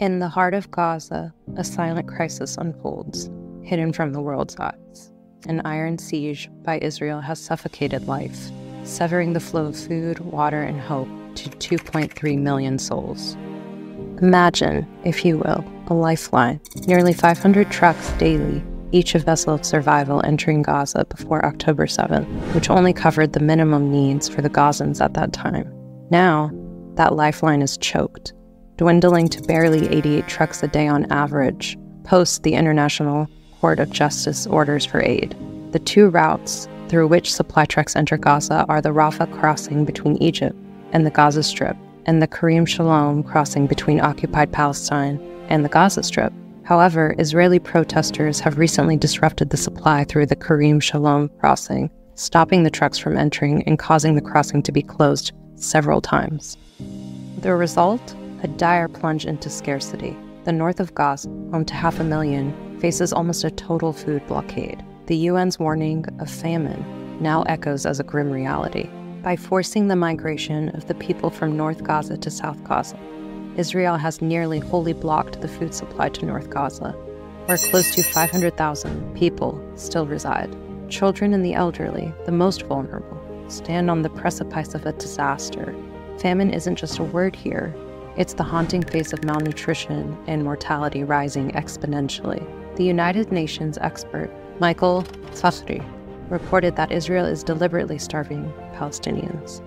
In the heart of Gaza, a silent crisis unfolds, hidden from the world's eyes. An iron siege by Israel has suffocated life, severing the flow of food, water, and hope to 2.3 million souls. Imagine, if you will, a lifeline. Nearly 500 trucks daily, each a vessel of survival entering Gaza before October 7th, which only covered the minimum needs for the Gazans at that time. Now, that lifeline is choked, dwindling to barely 88 trucks a day on average, post the International Court of Justice orders for aid. The two routes through which supply trucks enter Gaza are the Rafah crossing between Egypt and the Gaza Strip, and the Karim Shalom crossing between occupied Palestine and the Gaza Strip. However, Israeli protesters have recently disrupted the supply through the Karim Shalom crossing, stopping the trucks from entering and causing the crossing to be closed several times. The result? A dire plunge into scarcity. The north of Gaza, home to 500,000, faces almost a total food blockade. The UN's warning of famine now echoes as a grim reality. By forcing the migration of the people from North Gaza to South Gaza, Israel has nearly wholly blocked the food supply to North Gaza, where close to 500,000 people still reside. Children and the elderly, the most vulnerable, stand on the precipice of a disaster. Famine isn't just a word here. It's the haunting face of malnutrition and mortality rising exponentially. The United Nations expert, Michael Fakhri, reported that Israel is deliberately starving Palestinians.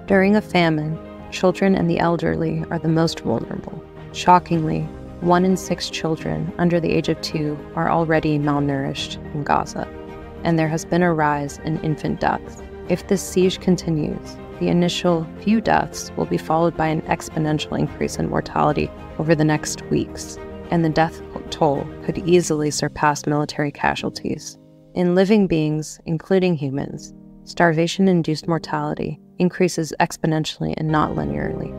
During a famine, children and the elderly are the most vulnerable. Shockingly, 1 in 6 children under the age of 2 are already malnourished in Gaza, and there has been a rise in infant deaths. If this siege continues, the initial few deaths will be followed by an exponential increase in mortality over the next weeks, and the death toll could easily surpass military casualties. In living beings, including humans, starvation-induced mortality increases exponentially and not linearly.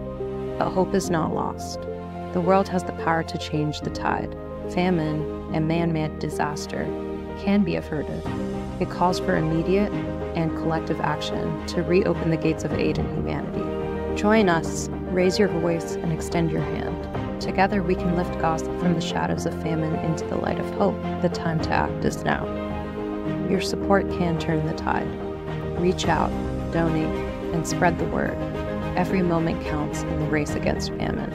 But hope is not lost. The world has the power to change the tide. Famine and man-made disaster can be averted. It calls for immediate and collective action to reopen the gates of aid and humanity. Join us, raise your voice, and extend your hand. Together we can lift Gaza from the shadows of famine into the light of hope. The time to act is now. Your support can turn the tide. Reach out, donate, and spread the word. Every moment counts in the race against famine.